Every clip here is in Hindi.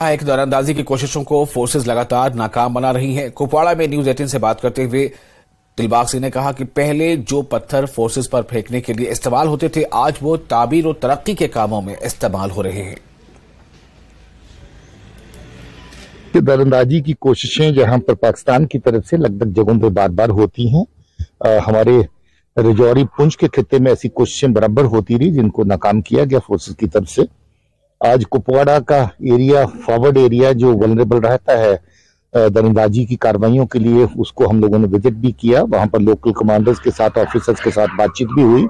एक दौरानंदाजी की कोशिशों को फोर्सेस लगातार नाकाम बना रही हैं। कुपवाड़ा में न्यूज 18 से बात करते हुए दिलबाग सिंह ने कहा कि पहले जो पत्थर फोर्सेस पर फेंकने के लिए इस्तेमाल होते थे, आज वो ताबीर और तरक्की के कामों में इस्तेमाल हो रहे हैं। दौरानंदाजी की कोशिशें जहां पर पाकिस्तान की तरफ से लगभग जगहों पर बार बार होती हैं, हमारे रजौरी पुंछ के खित्ते में ऐसी कोशिशें बराबर होती रही जिनको नाकाम किया गया फोर्सेस की तरफ से। आज कुपवाड़ा का एरिया, फॉरवर्ड एरिया जो वल्नरेबल रहता है दौरानंदाजी की कार्रवाइयों के लिए, उसको हम लोगों ने विजिट भी किया। वहां पर लोकल कमांडर्स के साथ, ऑफिसर्स के साथ बातचीत भी हुई।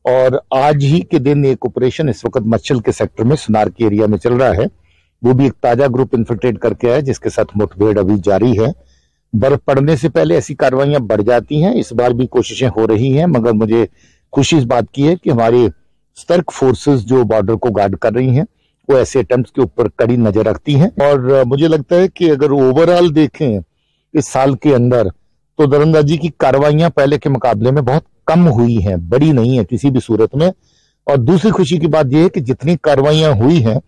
और आज ही के दिन एक ऑपरेशन इस वक्त मच्छल के सेक्टर में सुनार के एरिया में चल रहा है। वो भी एक ताजा ग्रुप इन्फिल्ट्रेट करके आया जिसके साथ मुठभेड़ अभी जारी है। बर्फ पड़ने से पहले ऐसी कार्रवाइयां बढ़ जाती हैं, इस बार भी कोशिशें हो रही हैं, मगर मुझे खुशी इस बात की है कि हमारी सतर्क फोर्सेस जो बॉर्डर को गार्ड कर रही हैं वो ऐसे अटेम्प्ट्स के ऊपर कड़ी नजर रखती हैं। और मुझे लगता है कि अगर ओवरऑल देखें इस साल के अंदर तो दौरानंदाजी की कार्रवाइयां पहले के मुकाबले में बहुत कम हुई हैं, बड़ी नहीं है किसी भी सूरत में। और दूसरी खुशी की बात यह है कि जितनी कार्रवाइयां हुई हैं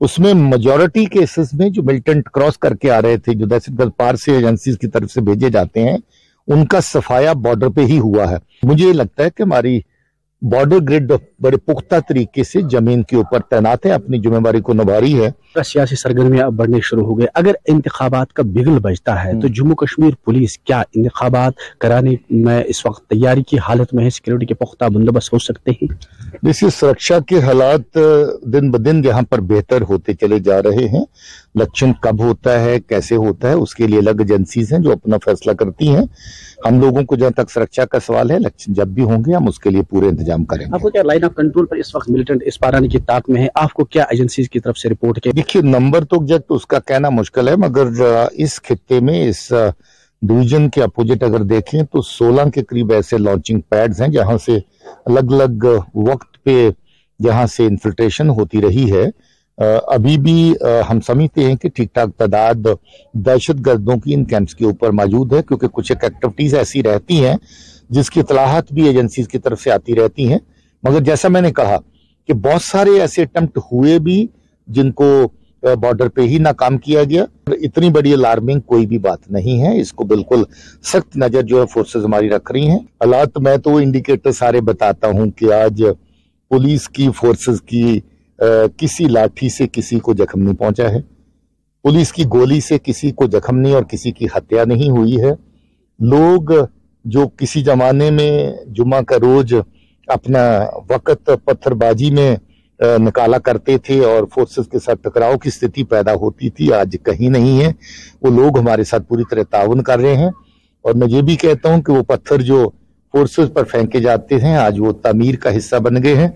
उसमें मेजॉरिटी केसेस में जो मिलिटेंट क्रॉस करके आ रहे थे, जो दहशतगर्द पार से एजेंसीज की तरफ से भेजे जाते हैं, उनका सफाया बॉर्डर पे ही हुआ है। मुझे लगता है कि हमारी बॉर्डर ग्रिड बड़े पुख्ता तरीके से जमीन के ऊपर तैनात है, अपनी जिम्मेवारी को निभा रही है। सियासी सरगर्मियां अब बढ़ने शुरू हो गए। अगर इंतखाबात का बिगल बजता है तो जम्मू कश्मीर पुलिस क्या इंतखाबात कराने में इस वक्त तैयारी की हालत में है? सिक्योरिटी के पुख्ता बंदोबस्त हो सकते हैं? देखिए, सुरक्षा के हालात दिन ब दिन यहाँ पर बेहतर होते चले जा रहे हैं। इलेक्शन कब होता है, कैसे होता है, उसके लिए अलग एजेंसीज हैं जो अपना फैसला करती हैं। हम लोगों को जहां तक सुरक्षा का सवाल है, इलेक्शन जब भी होंगे हम उसके लिए पूरे इंतजाम करेंगे। आपको क्या लाइन ऑफ कंट्रोल पर इस वक्त मिलिटेंट इस पार आने की ताक में है? आपको क्या एजेंसीज की तरफ से रिपोर्ट के? देखिए, नंबर तो एग्जैक्ट उसका कहना मुश्किल है, मगर इस खित्ते में, इस डिवीजन के अपोजिट अगर देखें तो 16 के करीब ऐसे लॉन्चिंग पैड्स हैं जहां से अलग अलग वक्त पे जहां से इन्फिल्ट्रेशन होती रही है। अभी भी हम समझते हैं कि ठीक ठाक तादाद दहशत गर्दों की इन कैंप्स के ऊपर मौजूद है, क्योंकि कुछ एक एक्टिविटीज ऐसी रहती हैं जिसकी इतलाहात भी एजेंसीज की तरफ से आती रहती हैं। मगर जैसा मैंने कहा कि बहुत सारे ऐसे अटेम्प्ट हुए भी जिनको बॉर्डर पे ही नाकाम किया गया। इतनी बड़ी अलार्मिंग कोई भी बात नहीं है, इसको बिल्कुल सख्त नजर जो है फोर्सेस हमारी रख रही हैं। हालात मैं तो इंडिकेटर सारे बताता हूं कि आज पुलिस की फोर्सेस की किसी लाठी से किसी को जख्म नहीं पहुंचा है, पुलिस की गोली से किसी को जख्म नहीं और किसी की हत्या नहीं हुई है। लोग जो किसी जमाने में जुम्मा का रोज अपना वक्त पत्थरबाजी में निकाला करते थे और फोर्सेस के साथ टकराव की स्थिति पैदा होती थी, आज कहीं नहीं है। वो लोग हमारे साथ पूरी तरह ताउन कर रहे हैं। और मैं ये भी कहता हूं कि वो पत्थर जो फोर्सेस पर फेंके जाते हैं आज वो तामीर का हिस्सा बन गए हैं।